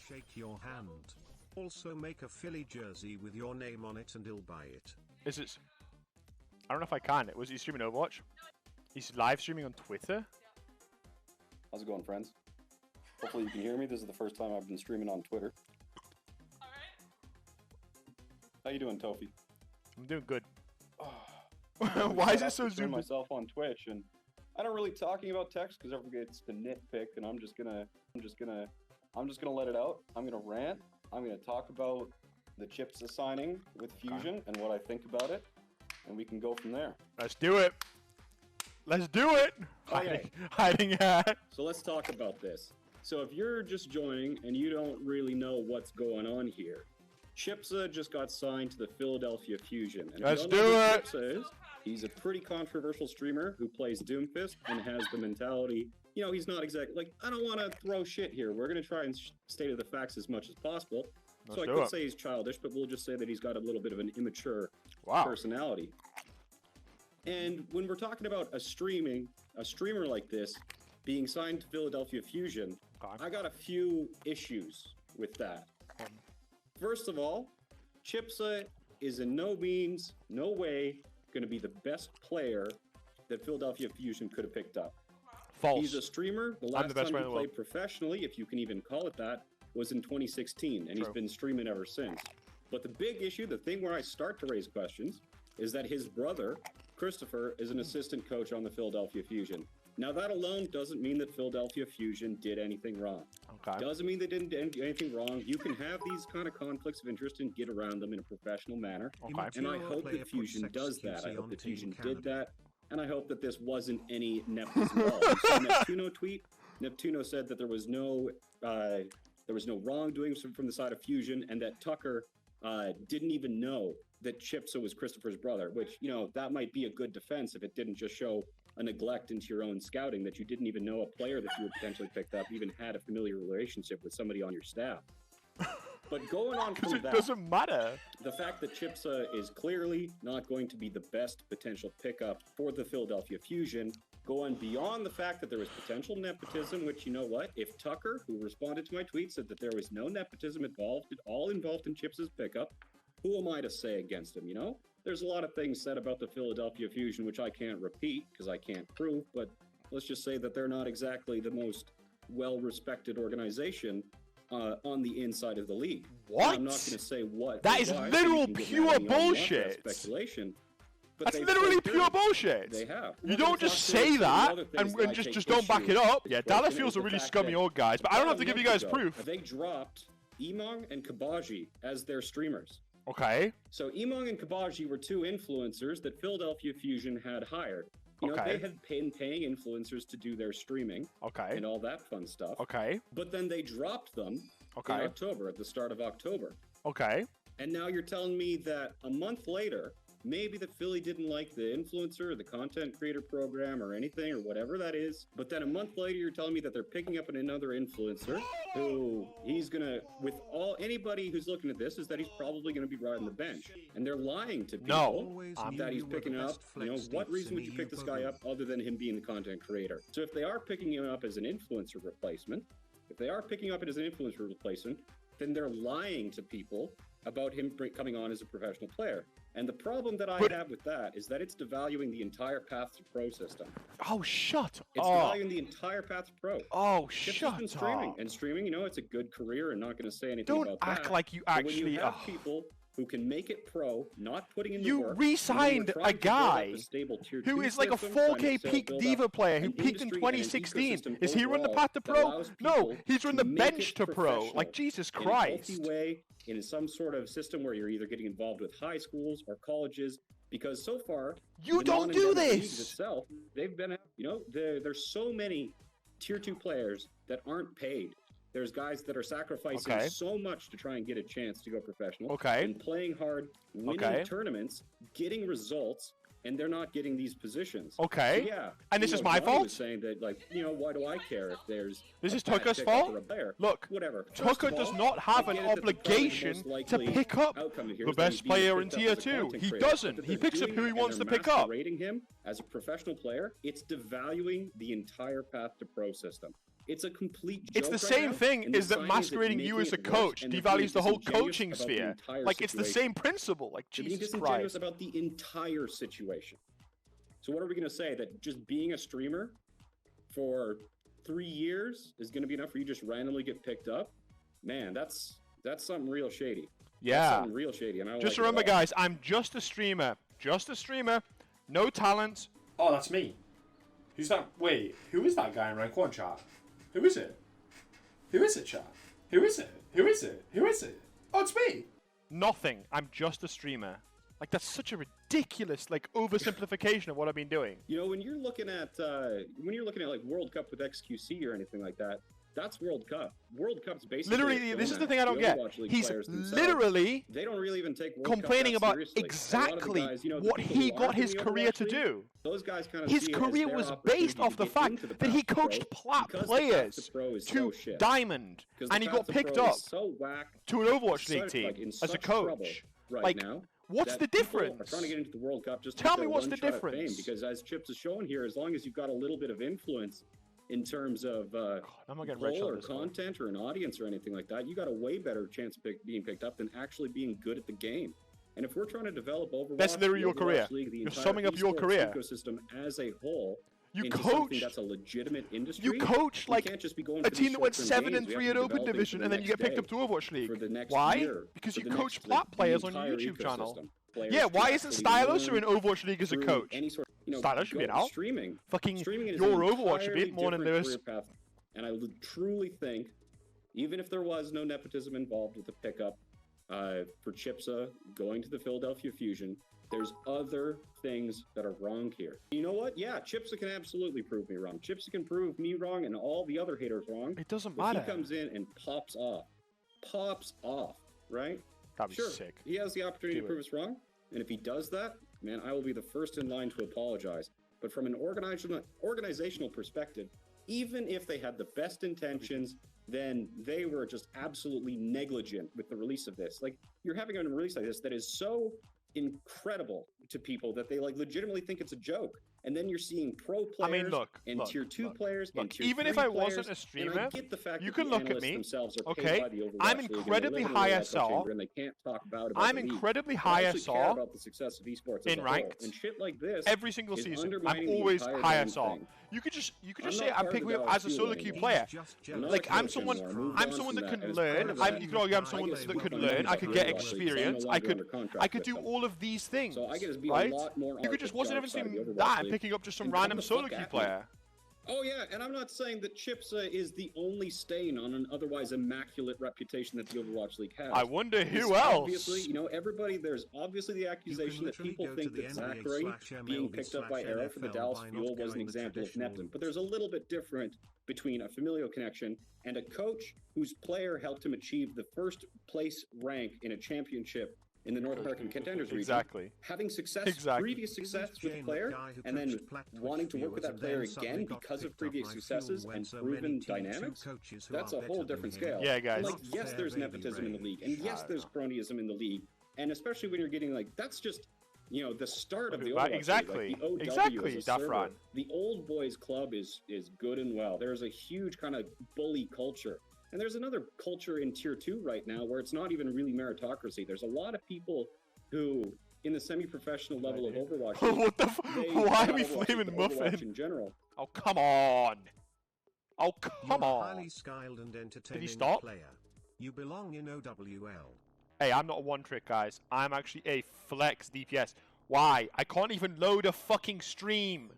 shake your hand. Also make a Philly jersey with your name on it and he'll buy it. Is it? I don't know if I can. Was he streaming Overwatch? He's live streaming on Twitter? How's it going, friends? Hopefully you can hear me. This is the first time I've been streaming on Twitter. How you doing, Tofi? I'm doing good. Oh, Why is it so zoomed? Myself on Twitch, and I don't really talking about text because everyone gets to nitpick, and I'm just gonna let it out. I'm gonna rant. I'm gonna talk about the ChipSa signing with Fusion and what I think about it, and we can go from there. Let's do it. Let's do it. Okay. Hiding hat. So let's talk about this. So if you're just joining and you don't really know what's going on here, ChipSa just got signed to the Philadelphia Fusion. And Let's do it. ChipSa is, he's a pretty controversial streamer who plays Doomfist and has the mentality, you know, he's not exactly, like, I don't want to throw shit here. We're going to try and state of the facts as much as possible. So I could say he's childish, but we'll just say that he's got a little bit of an immature personality. And when we're talking about a streamer like this being signed to Philadelphia Fusion, I got a few issues with that. First of all, ChipSa is in no means, no way, going to be the best player that Philadelphia Fusion could have picked up. False. He's a streamer. The last time he played professionally, if you can even call it that, was in 2016, and he's been streaming ever since. But the big issue, the thing where I start to raise questions, is that his brother, Christopher, is an assistant coach on the Philadelphia Fusion. Now, that alone doesn't mean that Philadelphia Fusion did anything wrong. Doesn't mean they didn't do anything wrong. You can have these kind of conflicts of interest and get around them in a professional manner. And I hope that Fusion does that. I hope that Fusion did that. And I hope that this wasn't any nepotism at all. You saw Neptuno tweet. Neptuno said that there was no wrongdoing from the side of Fusion, and that Tucker didn't even know that ChipSa was Christopher's brother, which, you know, that might be a good defense if it didn't just show a neglect into your own scouting, that you didn't even know a player that you had potentially picked up even had a familiar relationship with somebody on your staff. But going on from that, doesn't matter. The fact that ChipSa is clearly not going to be the best potential pickup for the Philadelphia Fusion, going beyond the fact that there was potential nepotism, which, you know what, if Tucker, who responded to my tweet, said that there was no nepotism involved, all involved in ChipSa's pickup, who am I to say against him, you know? There's a lot of things said about the Philadelphia Fusion, which I can't repeat because I can't prove, but let's just say that they're not exactly the most well-respected organization on the inside of the league. What? And I'm not going to say what. That is literal pure bullshit. Speculation. But that's literally pure bullshit. They have. You don't just say that and just don't back it up. Yeah, Dalafields are really scummy old guys, but I don't have to give you guys proof. They dropped Emong and Kabaji as their streamers. Okay. So Emong and Kabaji were two influencers that Philadelphia Fusion had hired. You know, they had been paying influencers to do their streaming. And all that fun stuff. But then they dropped them in October, at the start of October. And now you're telling me that a month later, maybe that Philly didn't like the influencer or the content creator program or anything or whatever that is. But then a month later, you're telling me that they're picking up another influencer who he's going to, with anybody who's looking at this, is that he's probably going to be riding the bench. And they're lying to people that he's picking up. You know, what reason would you pick this guy up other than him being the content creator? So if they are picking him up as an influencer replacement, then they're lying to people about him coming on as a professional player. And the problem that I have with that is that it's devaluing the entire Path to Pro system. Oh, shut up. It's devaluing the entire Path to Pro. Oh, shut up. Streaming. And streaming, you know, it's a good career, and not going to say anything about that. Don't act like you actually... When you have people who can make it pro, not putting in the work... You re-signed a guy who is like a 4K peak diva player who peaked in 2016. Is he running the Path to Pro? No, he's running the bench to pro. Like, Jesus Christ. In a healthy way, in some sort of system where you're either getting involved with high schools or colleges, because so far... You don't do this! Itself, they've been, you know, there's so many Tier 2 players that aren't paid. There's guys that are sacrificing so much to try and get a chance to go professional. And playing hard, winning tournaments, getting results, and they're not getting these positions. So yeah. And this is my fault? Saying that, like, you know, why do I care if there's... This is Tucker's fault? Look, whatever. Tucker does not have an obligation to pick up the best player in Tier 2. He doesn't. He picks up who he wants to pick up. Rating him as a professional player, it's devaluing the entire Path to Pro system. It's a complete joke. It's the same thing as that masquerading you as a coach devalues the whole coaching sphere. Like, it's the same principle. Like, Jesus Christ. Being disingenuous about the entire situation. So what are we going to say? That just being a streamer for 3 years is going to be enough for you to just randomly get picked up? Man, that's something real shady. Yeah. That's something real shady. And I just remember, guys, I'm just a streamer. Just a streamer. No talent. Oh, that's me. Who's that? Wait, who is that guy in rank 1, chat? Who is it? Who is it, chat? Who is it? Who is it? Who is it? Oh, it's me. Nothing. I'm just a streamer. Like, that's such a ridiculous, like, oversimplification of what I've been doing. You know, when you're looking at like World Cup with XQC or anything like that, that's World Cup. World Cup's basically literally. This is the thing I don't get. He's literally they don't really even take World complaining Cup about seriously. exactly guys, what he got his career to do. Those guys kind of his career was based off the fact that he coached players to Diamond, and he got picked up to an Overwatch League team as a coach. Right now. What's the difference? Are trying to get into the World Cup just tell me what's the difference? Because as Chips is showing here, as long as you've got a little bit of influence in terms of goal or content or an audience or anything like that, you got a way better chance of being picked up than actually being good at the game. And if we're trying to develop Overwatch, that's literally your career. League, you're summing up your career ecosystem as a whole. You coach. That's a legitimate industry. You coach like a team that went 7-3 at Open Division, and then you get picked up to Overwatch League. Why? Because you coach plat players on your YouTube channel. Yeah, why isn't Stylosa in Overwatch League as a coach? Stylosa should be out. Fucking your Overwatch should be more than Lewis. And I truly think, even if there was no nepotism involved with the pickup for ChipSa going to the Philadelphia Fusion, there's other things that are wrong here. You know what? Yeah, ChipSa can absolutely prove me wrong. ChipSa can prove me wrong and all the other haters wrong. It doesn't matter. He comes in and pops off, right? That'd be sick. He has the opportunity to prove us wrong, and if he does that, man, I will be the first in line to apologize. But from an organizational perspective, even if they had the best intentions, then they were just absolutely negligent with the release of this. Like, you're having a release like this that is so incredible to people that they like legitimately think it's a joke. And then you're seeing pro players and tier 2 players and tier 3 even if I wasn't a streamer, you can look at me. Okay, I'm incredibly high SR. I'm incredibly high SR in ranked. And shit like this, every single season, I'm always high SR. You could just say I'm picking up as a solo queue player. Like, I'm someone that can learn. You could argue I'm someone that could learn. I could get experience. I could do all of these things. Right? You could just wasn't ever seeing that and picking up just some random solo queue player. Oh yeah, and I'm not saying that ChipSa is the only stain on an otherwise immaculate reputation that the Overwatch League has. I wonder who else. Obviously, you know, there's obviously the accusation that people think that Zachary being picked up by Arrow for the Dallas Fuel was an example of nepotism. But there's a little bit different between a familial connection and a coach whose player helped him achieve the first place rank in a championship in the North American Contenders region. Exactly. Having previous success with a player, and then wanting to work with that player again because of previous successes and proven dynamics, that's a whole different scale. Yeah, guys. Like, yes, there's nepotism in the league, and yes, there's cronyism in the league, and especially when you're getting like, that's just, you know, the start of the Overwatch exactly. League, like the OW exactly, as a server. The Old Boys Club is good and well. There's a huge kind of bully culture. And there's another culture in Tier 2 right now where it's not even really meritocracy. There's a lot of people who, in the semi-professional level of Overwatch... What the why are we flaming Muffin? In general. Oh, come on. Oh, come on. Highly skilled and entertaining Did he stop? Player. You belong in OWL. Hey, I'm not a one-trick, guys. I'm actually a flex DPS. Why? I can't even load a fucking stream.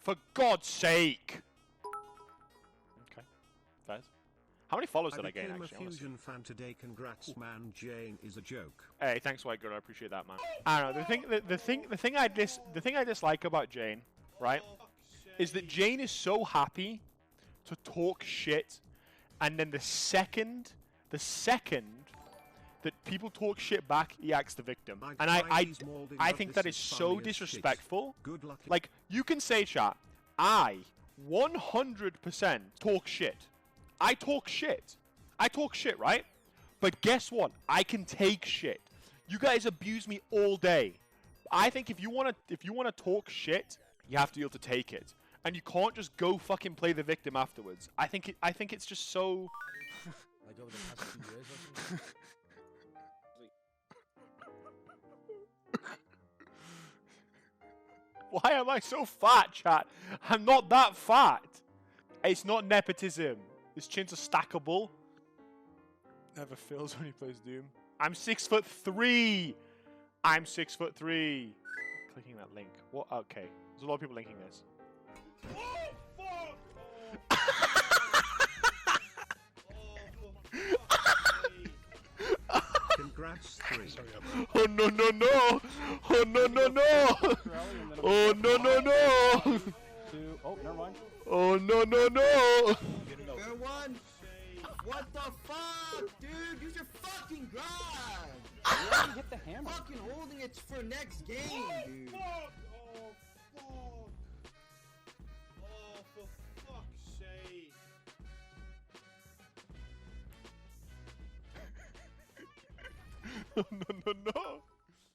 For God's sake. Okay. Guys. How many follows did I gain, actually? I became a Fusion fan today. Congrats, man. JAYNE is a joke. Hey, thanks, White Girl. I appreciate that, man. I don't know. The thing I dislike about JAYNE, right, is that JAYNE is so happy to talk shit, and then the second that people talk shit back, he acts the victim. And I think that is so disrespectful. Like, you can say, chat, I 100% talk shit. I talk shit. I talk shit, right? But guess what? I can take shit. You guys abuse me all day. I think if you wanna talk shit, you have to be able to take it. and you can't just go fucking play the victim afterwards. I think it's just so. Like over the past 2 years or something. Why am I so fat, chat? I'm not that fat. It's not nepotism. His chins are stackable. Never fails when he plays Doom. I'm 6'3". I'm 6'3". Clicking that link. What? Okay. There's a lot of people linking this. Oh, fuck! Congrats, 3. Oh no no no! Oh no no no! Oh no no no! Oh, never mind. Oh no no no! Fair one. What the fuck, dude? Use your fucking grind. You already hit the hammer. Fucking holding it for next game, dude. Fuck! Oh, fuck! Oh, for fuck's sake! No no no no!